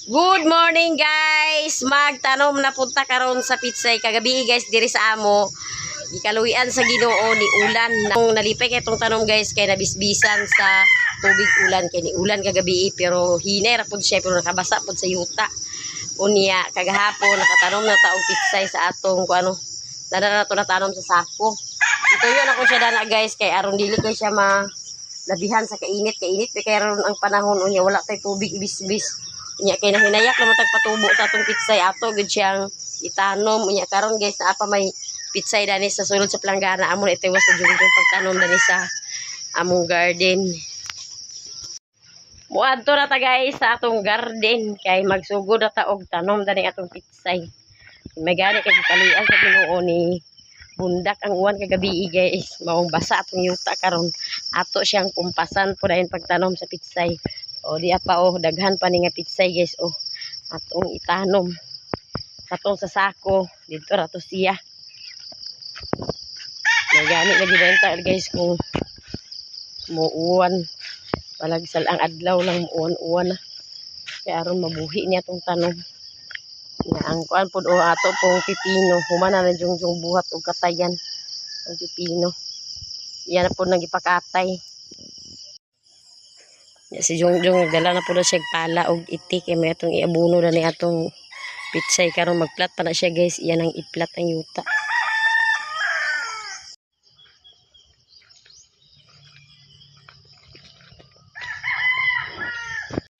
Good morning guys. Magtanom na punta karon sa Pitsay kagabi guys diri sa amo. Ikaluyan sa Ginoo ni ulan. Nang nalipay kay tong tanom guys kay nabisbisan sa tubig ulan kay ni ulan kagabi pero hinay ra pud siya pero nakabasa pud sa yuta. Unya kagahapon nakatanom na taog Pitsay sa atong kuano. Dala na to natanom sa sako. Ito yun ako siya dana guys kay aron dili kay siya labihan sa kainit kay aron ang panahon unya wala tay tubig ibis-bis. Unya kay nahinayak naman tagpatubo sa atong Pitsay ato gud siyang itanom unya karon guys naa pa may Pitsay dani sa sulod sa planggana amo na itiwas sa jungjung pagtanom dani sa among garden. Muadto na ta guys sa atong garden kay magsugod na ta og tanom dani atong Pitsay. May gani kay kaluyan sa Ginoo ni bundak ang uwan kagabi guys maong basa atong yuta karon ato siyang kumpasan po dayon pagtanom sa Pitsay. O di pa daghan pa ni nga Pitsay guys atong itanom atong sa sako dito ra to siya. May gani na gibenta guys kung muuwan palagsal ang adlaw lang muuwan-uwan na kaya aron mabuhi niya tong tanom na ang kuan pud ato pong pipino humana na jungjung buhat og katayan ang pipino iyan na pud nagipakatay. Ya, si Jongjong nagdala na po na siya pala og itik kay may atong iabuno na ni atong Pitsay karon magplat pa na siya guys iyan ang iplat ang yuta.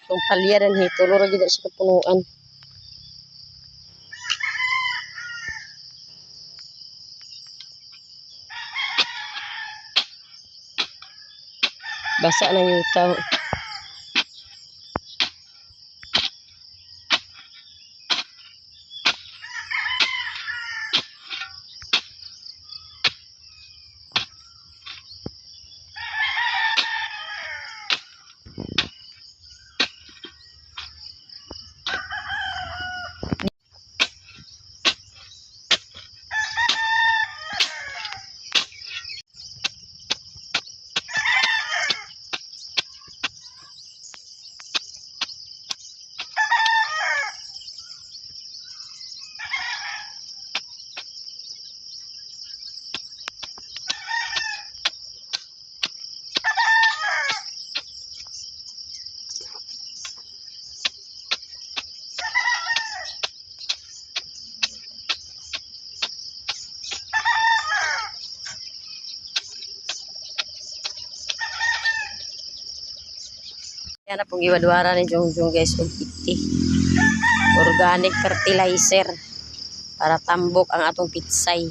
Kung palyaran hito loro gid siya kapunuan. Basa na yuta. Yan na pong iwadwara ni Jongjong guys og iti. Organic fertilizer para tambok ang atong Pitsay.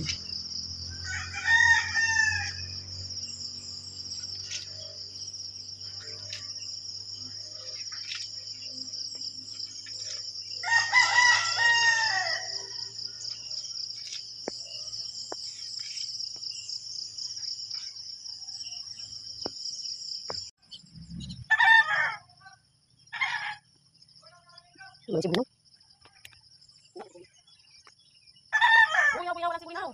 Masih belum? Buyaw, wala si buyaw.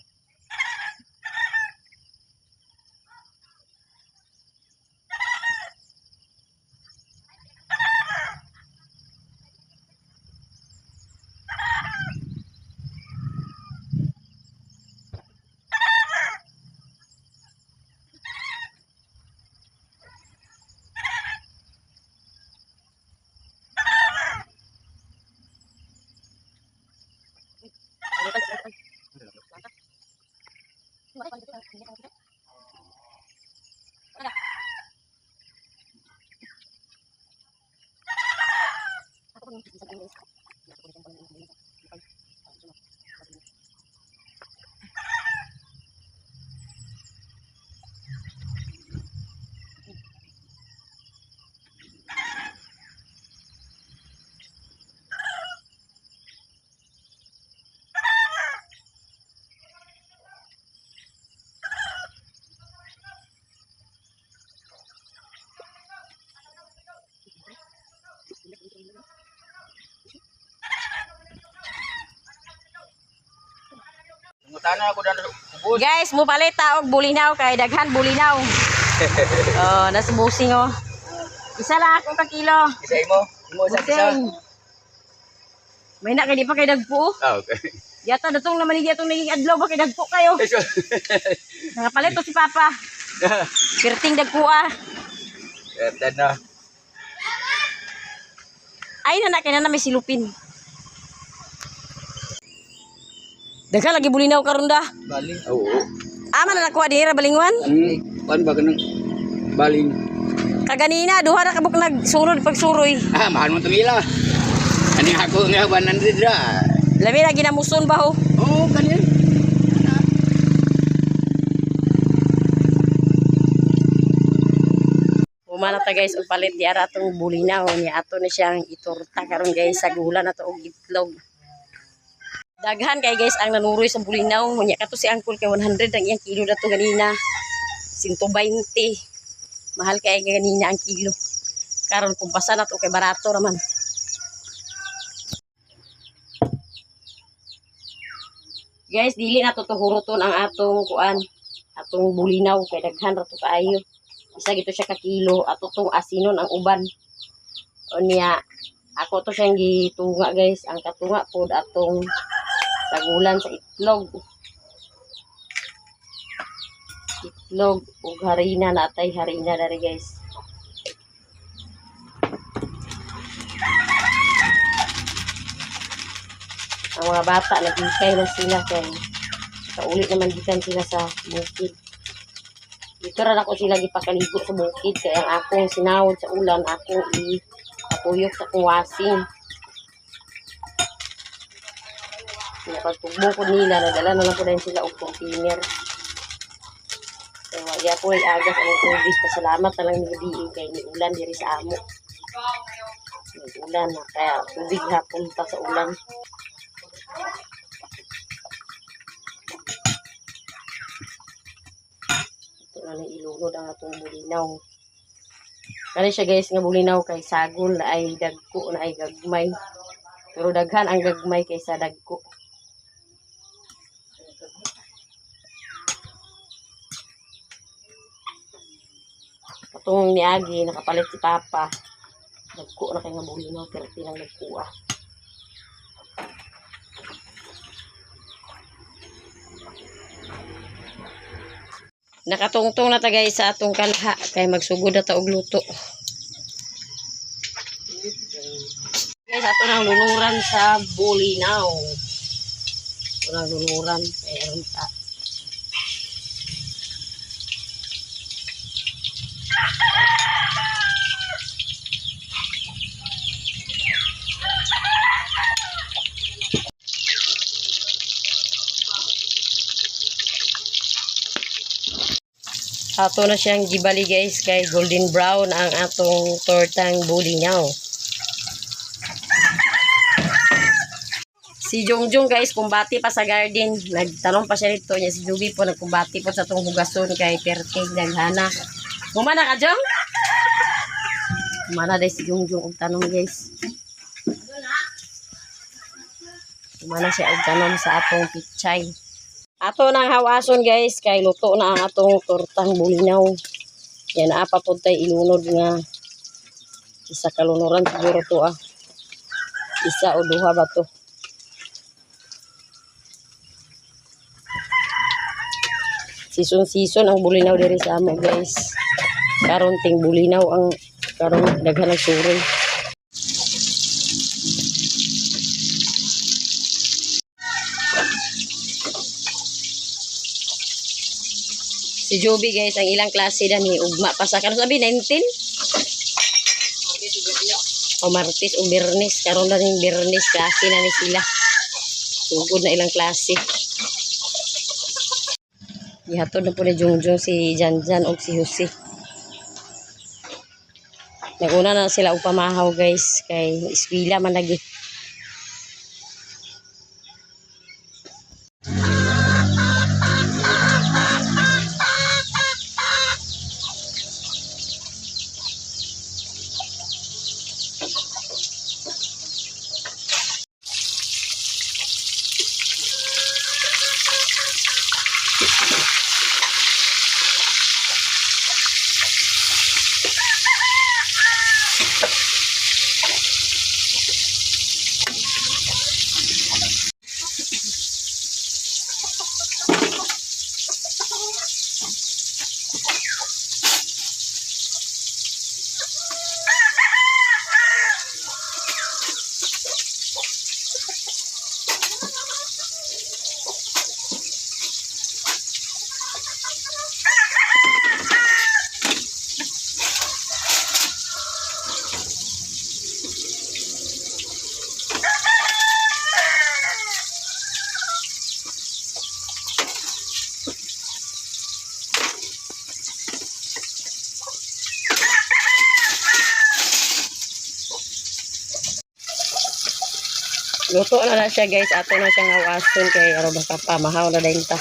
Guys, mo palita og bulinaw kay daghan bulinaw. Oh, nasubusing oh. Isa lang ako ka kilo. Isa imo. Imo isa isa. May na kay di pa kay dagpo. Ah, okay. Yata datong naman ni atong naging adlaw ba kay dagpo kayo. Nangapalit to si Papa. Pirting dagpo ah. Kaya na. Ay na kay na may silupin. Daghan lagi bulinaw karon da. Baling. Oo. Ama na nakuha dira balingwan. Kuan ba kanang baling? Kaganina duha na kabuk nagsurod pagsuroy. Ah, mahal mo tumila. Ani ako nga 100 ra. Labi na ginamuson ba ho? Oo, kanin. Humana ta guys og palit di ara atong bulinaw niya ato na siyang itorta karon guys sa gulan ato og itlog. Daghan kay guys ang nanuroy sa bulinaw nya kato si Uncle kay 100 ang iyang kilo dato ganina. 120. Mahal kay ganina ang kilo. Karon kung basa na to kay barato raman. Guys, dili na to huruton ang atong kuan, atong bulinaw kay daghan ra to kaayo. Isa gito siya ka kilo ato tong asinon ang uban. O niya ako to siyang gitunga guys, ang katunga pod atong sagulan sa itlog. Itlog ug harina natay harina dari guys. Ang mga bata nagikay na sila kay kaulit naman gikan sila sa bukid. Dito ra ako sila gipakaligo sa bukid kay ang akong sinawod sa ulan akong ipatuyok sa kuwasing. Pagtugbo ko nila nadala na lang po dahil sila og container. Kaya wala po ay agas ang tubig. Pasalamat na lang ni kay ni ulan diri sa amo. Ulan na kaya tubig hapon pa sa ulan. Ito na lang ilunod ang atong bulinaw. Kani siya guys nga bulinaw kay sagol na ay dagko na ay gagmay. Pero daghan ang gagmay kaysa dagko. Katong niagi nakapalit si Papa. Dagko na kay nga bulinaw pero tinang nagkuha. Nakatungtong na ta guys sa atong kalha kay magsugod na ta og luto. Guys, ato nang luluran sa bulinaw. Ato nang luluran kay aron ta. Ato na siyang gibali guys kay golden brown ang atong tortang bulinaw. Si Jongjong guys kumbati pa sa garden, nagtanong pa siya nito niya si Juby po nagkumbati po sa tong hugason kay perting daghana. Humana ka Jong? Humana dai si Jongjong og tanong guys. Humana siya og tanong sa atong pichay. Ato nang hawason guys kay luto na ang atong tortang bulinaw. Yan apa pud tay ilunod nga isa ka lunuran siguro to ah. Isa o duha ba to? Season ang bulinaw diri sa amo guys. Karon ting bulinaw ang karon daghan ang suroy. Si Joby guys, ang ilang klase na ni ugma pa sa karon sabi 19. O Martes o Biyernes, karon na ning Biyernes klase na ni sila. Sugod na ilang klase. Gihatod na po ni Jongjong si Janjan o si Jose. Naguna na sila og pamahaw guys kay eskwela man lagi. Luto na siya guys. Ato na siyang awason kay aron baka pamahaw na dayon ta.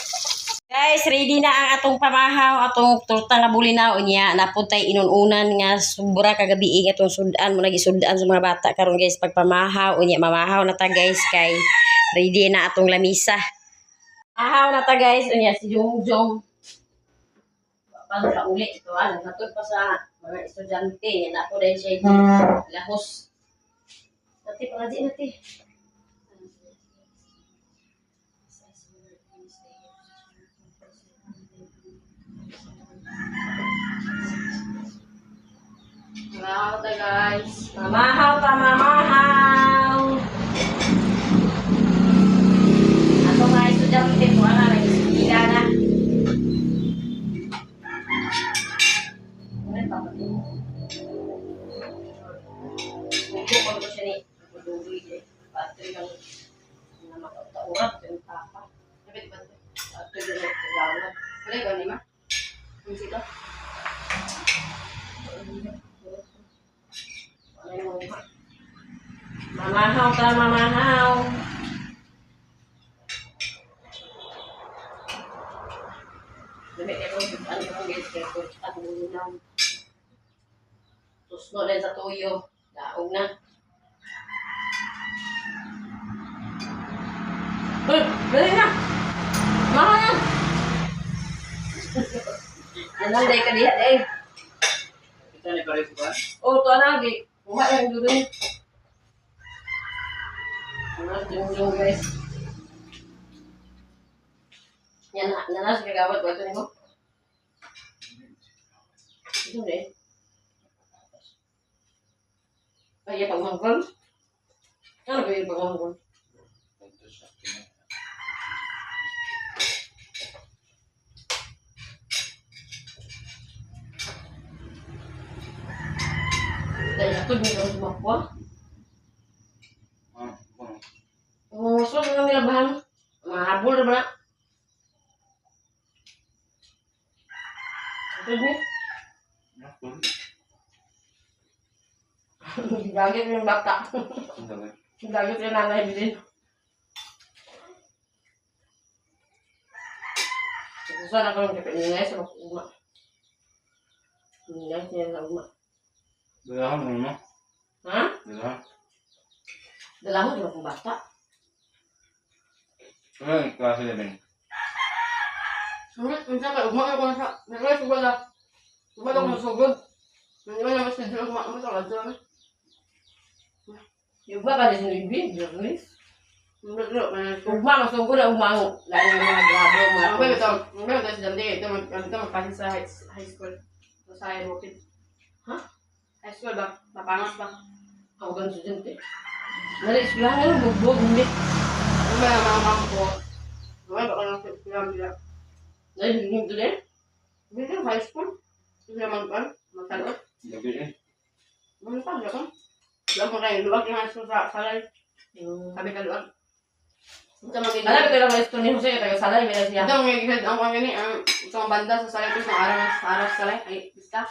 Guys, ready na ang atong pamahaw, atong torta nga bulinaw niya. Napuntay inununan nga sobra kagabi atong sudan mo nagisudan sa mga bata karon guys pagpamahaw unya mamahaw na ta guys kay ready na atong lamisa. Mahaw na ta guys unya si Jongjong. Paano ka uli ito natod pa sa mga estudyante na ako dahil siya lahos. Nati pangaji nati. Mamahaw ta guys. Mamahaw ta mamahaw. Ato nga estudyante mo ana nag-eskwela na. Ano pa ba? Sugo ko ko siya ni. Duduloy eh. Patri lang na makataurat yung tapa. Kapit ba ito? Patri lang yung tagawag. Wala ba ni ma? Ang sila? Mamahaw ta mamahaw. Dami kayo ano kung guys kayo at bulinaw. Tusno din sa tuyo. Daog na. Dali na! Mahal na! Anong day ka diha day? Kita ni pare ko ba? Oh, ito na. Kuha lang dito eh. Yung guys. Yan na. Nanas kagawad. Ito ni mo. Ito din. Ay, pagmangkol. Ano ba yung pagmangkol? Dahil ito din ang sumakwa. So, ano nila bahan? Mahabol na ba na? Ito din. Gagit yung bata. Gagit yung nanay din. Saan ako yung kapiningay sa mag-uma? Piningay siya na uma. Dalahan mo mo? Ha? Dalahan. Dalawang di ba kong bata? Ano yung klase na din? Minsan kayo, umaga ko na siya. Nagkaya sugod na. Sugod ako ng sugod. Hindi ba naman sa dito umaga ko lang siya. Yung ba ka din sinibig? Journalist? Hindi ko na siya. Ugma, masugod na umango. Lalo yung mga grabe, mga Ang bayo ito, si Dante, ito magpasok sa high school. Sa high rocket. Ha? High school ba? Mapangas ba? Ako ganun estudyante. Nari-eskwelahan nga, bugbog, hindi. Ano ba yung mga mama ko? Ano ba ka lang sila? Nari-biging to din? Hindi ko high school. Hindi naman ba? Matalot. Gabi eh. Ano pa? Diyan ko? Diyan ko kayo. Luwag yung high school sa salay. Sabi ka luwag. Ito magiging... Alam ko lang gusto ni Jose, taga salay, may siya. Ito magiging ang kung gani, ang isang banda sa salay ko sa araw sa salay. Ay, pista.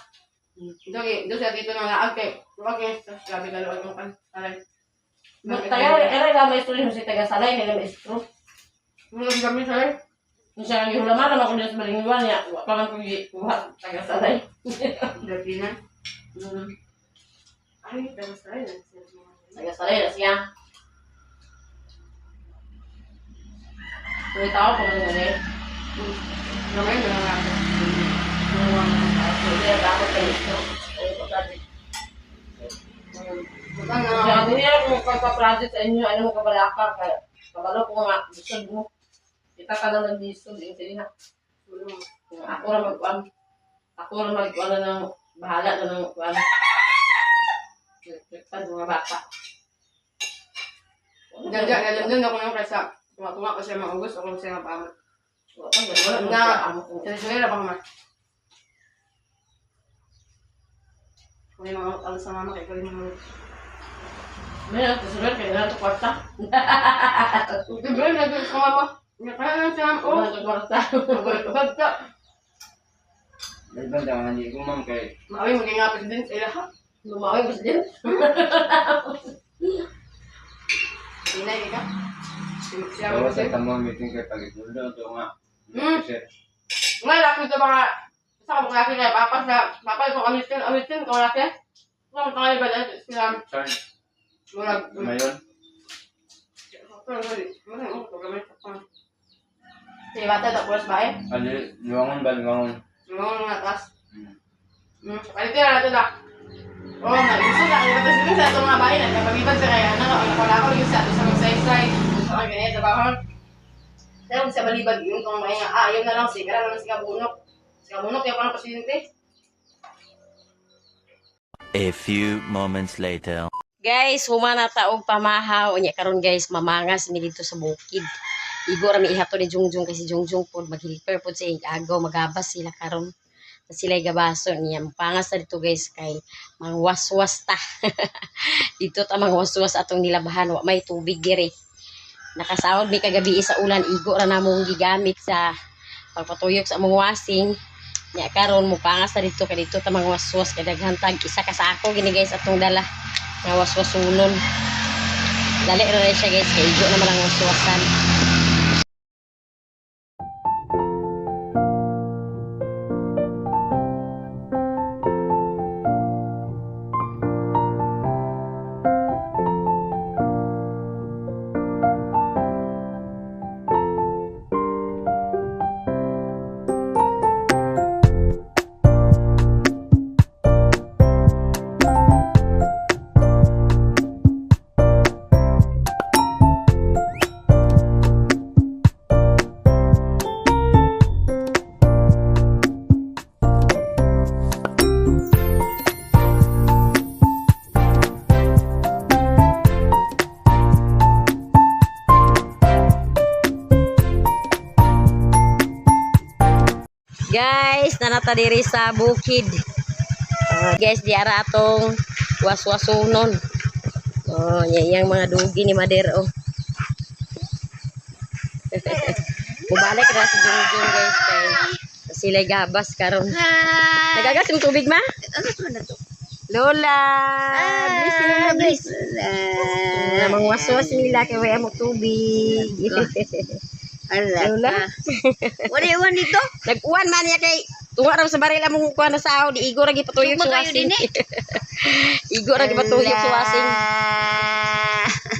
Ito siya dito nang laag kay. Luwag yung sabi ka luwag yung salay. Taga, era nga maestro ni Jose, taga salay, may maestro. Ano kami salay? Kung siya ang ihulaman naman kung sa balingwan niya, pa man kung kuha, taga salay. Dati na. Ay, taga salay na. Taga salay na siya. Kung itaw ko na gani. Namay na lang ako. Hindi, dapat kayo ito. Ay, pagkakit. Butang na Kaya hindi niya kung pagpa-project sa inyo, ano mo kabalaka, kaya kabalo ko nga, bisod mo. Kita ka na nag-bisod, yung sili na. Ako na mag-kuan. Ako na mag-kuan na ng bahala na ng kuan. Rektan mga bata. Diyan ako nang kaysa. Tumak ko siya maugos, ako siya mapamat. Wala mo kung Sila bang ma? Kung yung mga alas sa mama, kaya kaya mga... may nagsusunod kayo na ito kwarta. Diba yung naging sa mama? Kaya lang siya, oh! Wala ito kwarta. Bagta! Dahil ba hindi ko ma'am kay... Maawin, maging nga president sa ilaha. Lumawi mo sa din. Inay ka. Siya Bawa mo sa siya. tamo meeting kay pagitulo to nga. Sir. Ngayon, laki ito mga, sa kabuk laki kaya papa ito amitin, kung laki. Kung kaya ba dahil sila, Sorry. murag, Mayon. sige, bata, tapos ba eh? Ali, luwangon ba luwangon? Mga mga atas. Palito na natin na. Oo, gusto na. Ibatas din sa itong mga bahay na. Kapag-ibad sa kaya na, nakala ko yung sa ato sa mga saysay. Gusto ka ganyan, sa bahon. Pero kung sa balibad yun, kung may ayaw na lang, sigara na lang si Kabunok. Si Kabunok, yung parang presidente. A few moments later. Guys, humana taog pamahaw. Unya karon guys, mamangas ni dito sa bukid. Igo rami ihato ni Jungjung kasi Jungjung pod maghilper pod sa agaw magabas sila karon. Sila gabaso niya. Mapangas na dito guys kay mangwaswas ta. Dito ta mangwaswas atong nilabahan. Wa may tubig diri. Nakasahod mi kagabi sa ulan. Igo ra namong gigamit sa pagpatuyok sa among wasing. Nya karon mo pangas na dito kay dito ta mangwaswas kay daghan tag isa ka sako gini guys atong dala. Nga waswasunon. Dali ra siya guys kay igo naman ang waswasan. Guys, nanata diri sa bukid. Guys, di ara atong waswasunon. Oh, yang mga dugi ni Mader oh. Mubalik ra si Jungjung guys kay sila gabas karon. Nagagas yung tubig ma? Lola. Please. Namang waswas nila kay wala mo tubig. Lola. Wala iwan dito? Nag-uwan man niya kay tunga ra sa baril among kuha na sao di igo ra gipatuyok sa wasing. Igo ra gipatuyok sa wasing.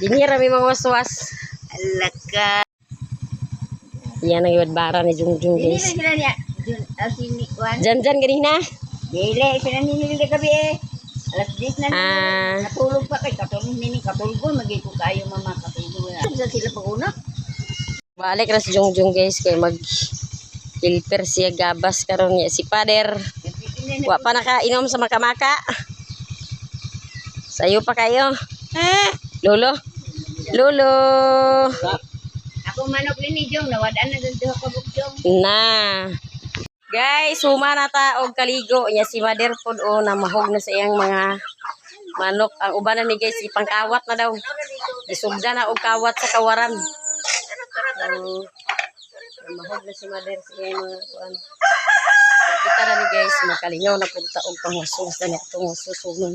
Dinhi ra mi mga waswas. Alaka. Yan ang iwadbara ni Jungjung Dili guys. na sila niya. Sini kuan. Jan ganina. Dili sila nili gabi eh. Alas 10 na Ah. natulog pa kay katulog nini katulog magi ko kayo mama katulog na. Sa sila paguna. Balik ra si Jungjung guys kay mag filter siya gabas karon niya si Pader. Wa pa nakainom sa makamaka. Sayo pa kayo. Lolo. Lolo. Ako manok ni Jong nawadan na dito ka bugjong. Na. Guys, humana ta og kaligo niya si Mother pod o na mahog na sa iyang mga manok. Ang uban na ni guys ipangkawat na daw. Isugda na og kawat sa kawaran. Mahog na si Mother sa iyang mga kuan. Kita na ni guys makalingaw na punta og pangwasos na itong susunon.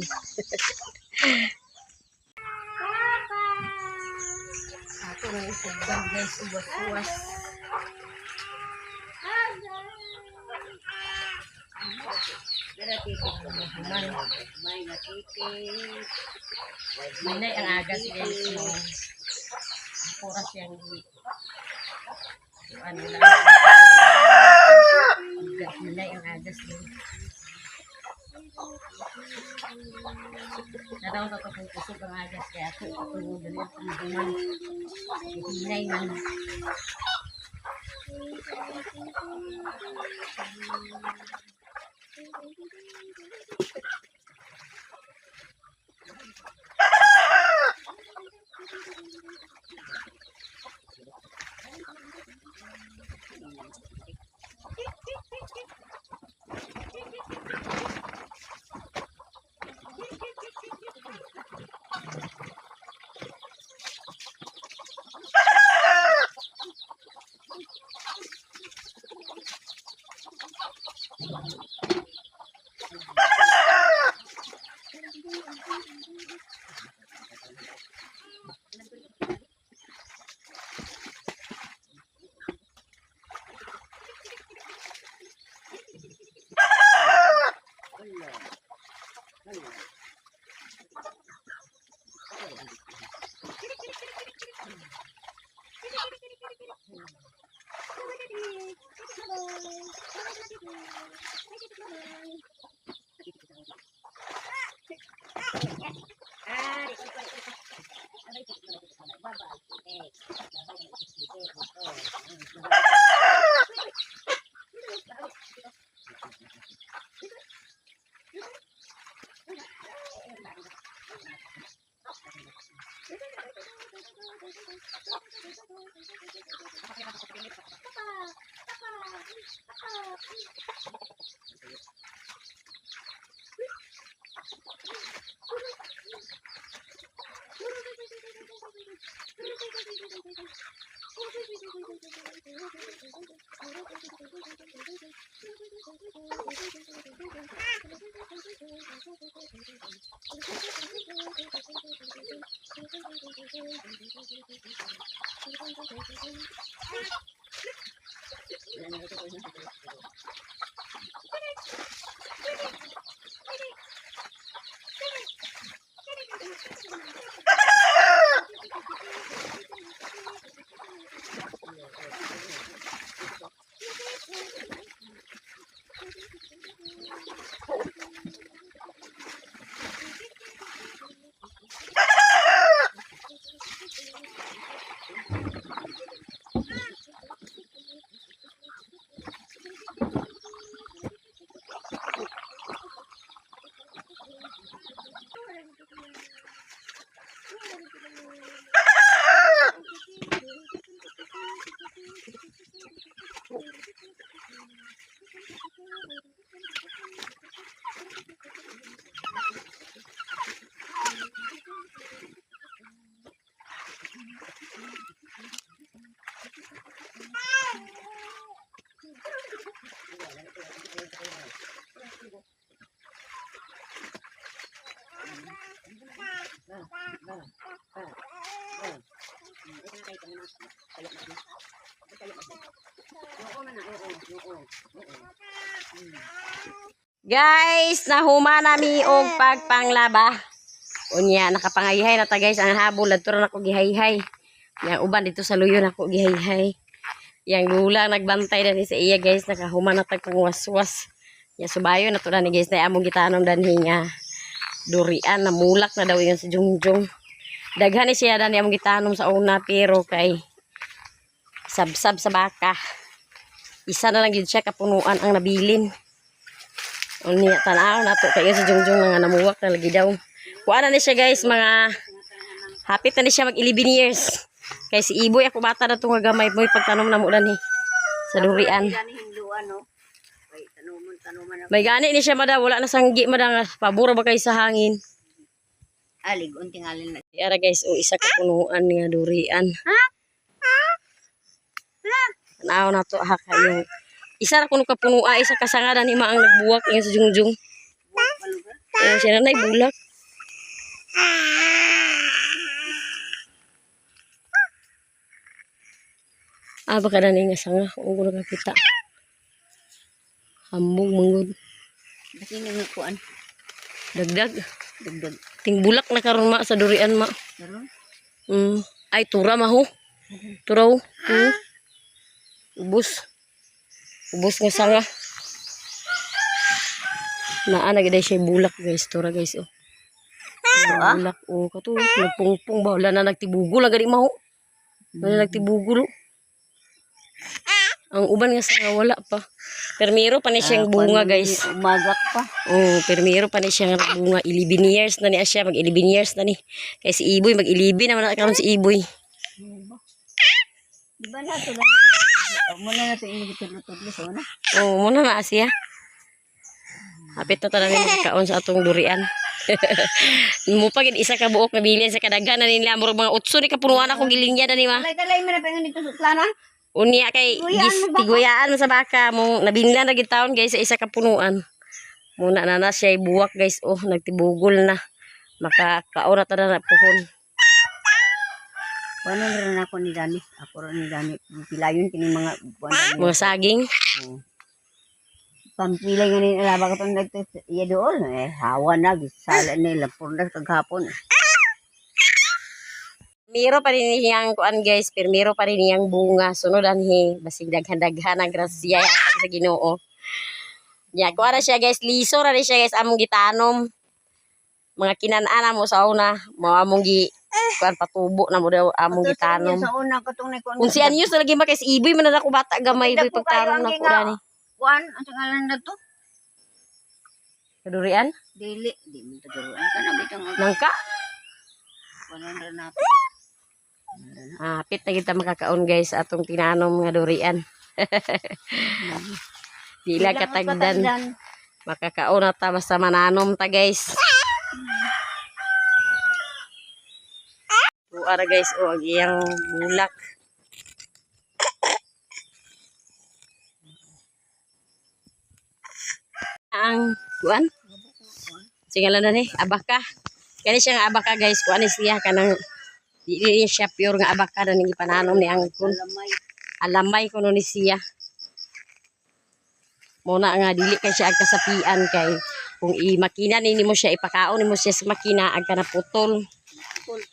Ako na isugdan guys uwas-uwas. May natipid. Minay ang agas guys mo. Oras yang ano lang. Minay ang agas mo. Nadaw sa kung kusog ang agas kaya ako patulog dali ang panghuman. Minay man. Guys, nahuma nami og pagpanglaba. Unya nakapangayhay na ta guys ang habol adto na ako gihayhay. Yang uban dito sa luyo na ako gihayhay. Yang lula nagbantay na ni sa iya guys nakahuma na tag pangwaswas. Ya subayo na to na ni guys na among gitanom danhi nga durian na mulak na daw yun sa jungjung. Daghan ni siya dan among gitanom sa una pero kay sabsab sa baka. Isa na lang yun siya kapunuan ang nabilin. Unya tanaw na to kayo sa jungjung nga namuwak na lagi daw. Kuha na ni siya guys mga hapit na ni siya mag 11 years. Kay si Iboy ako bata na to nga gamay mo pagtanom na mo dan sa durian. May gani ni siya mada wala na sanggi mada pabura ba kay sa hangin. Alig, unting alin na. Ara guys, o isa ka punuan nga durian. Tanaw na to ha kayo. Isa ra kuno ka punua, isa ka sanga ni maang nagbuwak nga sa jungjung. Siya na bulak. Baka na nga sanga kung kuno kakita. Hambog mangod. Kasi nga kuan. Dagdag. Dagdag. Ting bulak na karon ma sa durian ma. Pero? Ay tura maho. Turaw. Ubos. Ubos nga sanga. Naa giday siya bulak guys. Tura guys oh. Bulak oh kato nagpungpung ba wala na nagtibugol ang gani maho. Wala nagtibugol. Ang uban nga sanga wala pa. Permiro pa ni siyang bunga guys. Umagak pa. Oh, permiro pa ni siyang bunga. 11 years na ni siya. Mag 11 years na ni. Kaya si Iboy, mag 11 naman na karon si Iboy. Di ba na ito lang? Muna na ito yung magtulog-tulog sa una. Oh, muna na siya. Hapit na talaga magkaon sa atong durian. Mo pa gid isa ka buok na bilin sa kadaghan na nila murag mga utso ni kapunuan ako gilinya na ni ma. Talay-talay mo na pa yung dito sa plana. Unya kay tiguyaan mo sa baka mo nabinglan na gid taon guys sa isa ka punuan. Muna na siya buwak guys. Oh, nagtibugol na. Makakaon na ta na puhon. Paano na rin ako ni Dani? Ako rin ni Dani. Pilayon kining mga Mga saging. pampilay nga ni alaba ka itong nagto iya doon. Hawa na. Gisala nila. Purnas kaghapon. Miro pa rin niyang kuan guys, pero miro pa rin niyang bunga. Sunodan hi, basig daghan-daghan ang grasya yatag sa Ginoo. Ya, kuha na siya guys, liso na rin siya guys, among gitanom. Mga kinanana mo sa una, mga among kuan patubo na mo daw among gitanom. Sa una ko itong naikuan. Kung si Anyos na lagi makais iboy, man na ako bata gamay, iboy pagtarong na ko ni. Kuan, ang sangalan na to? Kadurian? Dili. Di mo ito duruan ka na. Bitang Nangka? kuan na natin. Pit na kita makakaon guys atong tinanom nga durian. Di lang katagdan. Makakaon na ta basta mananom ta guys. Ara guys o ang iyang bulak. Ang kuan? Singalan na ni abaka. Kani siya nga abaka guys, kuan ni siya kanang Di rin siya pure nga abaka na nang ipananom ni angkol. Alamay ko no ni siya. Muna nga dili kay siya ag kasapian kay kung i-makina nimo siya ipakaon nimo siya sa makina ag kanaputol.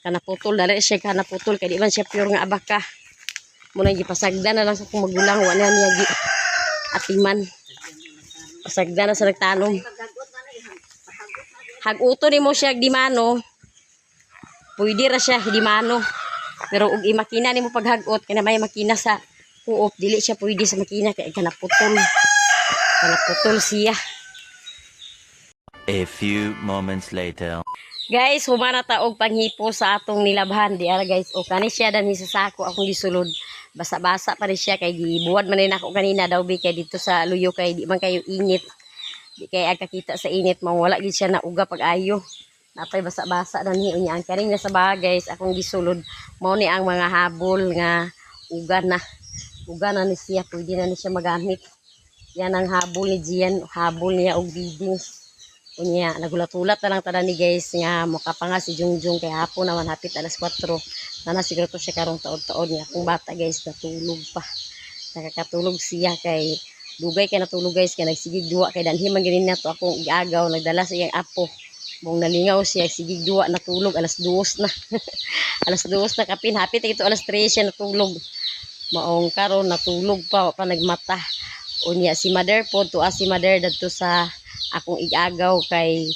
Kanaputol dali siya kanaputol kay di man siya pure nga abaka. Muna gipasagdan na lang sa kung magulang wala niya gi atiman. Pasagdan na sa nagtanom. Haguto nimo siya di mano. Pwede ra siya di mano. Pero ug i-makina nimo paghagot kay na may makina sa kuop dili siya pwede sa makina kay kanaputol. Kanaputol siya. A few moments later. Guys, humana ta og panghipo sa atong nilabhan di ara guys. O kani siya dan sa sako akong gisulod. Basa-basa pa rin siya kay gibuwad man rin ako kanina daw bi kay dito sa luyo kay di man kayo init. Di kay agkakita sa init mawala gid siya na uga pag-ayo. Napay basa-basa dan ni unya ang kaning nasa baha guys akong gisulod. Mao ni ang mga habol nga uga na. Uga na ni siya pwede na ni siya magamit. Yan ang habol ni Gian, habol niya og bidings. Unya, nagulat-ulat na lang tada ni guys nga makapanga si Jungjung kay hapon naman hapit alas 4. Nana siguro to siya karong taon-taon niya. Kung bata guys natulog pa. Nakakatulog siya kay dugay kay natulog guys kay nagsigig duwa kay danhi man ginin na to akong iagaw nagdala sa iyang apo. Mong nalingaw siya sigig duwa natulog alas 2 na. Alas 2 na kapin hapit ito alas 3 siya natulog. Maong karon natulog pa wa pa nagmata. Unya si mother po to si mother dadto sa akong igagaw kay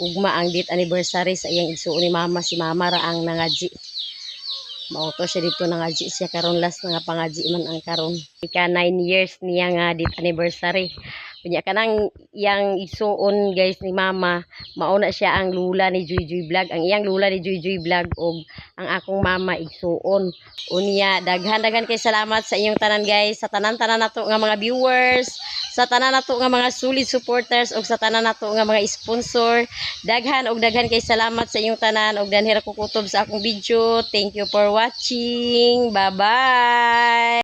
ugma ang date anniversary sa iyang igsuon ni mama si mama ra ang nangaji. Mao to siya dito nangaji siya karon last nga pangaji man ang karon. Ika 9 years niya nga date anniversary. Unya kanang iyang igsuon guys ni mama mao na siya ang lula ni Joy Vlog. Ang iyang lula ni Joy Vlog og ang akong mama igsuon. Unya daghan-daghan kay salamat sa inyong tanan guys, sa tanan-tanan nato nga mga viewers, sa tanan nato nga mga solid supporters ug sa tanan nato nga mga sponsor. Daghan og daghan kay salamat sa inyong tanan og danhira ko kutob sa akong video. Thank you for watching. Bye-bye.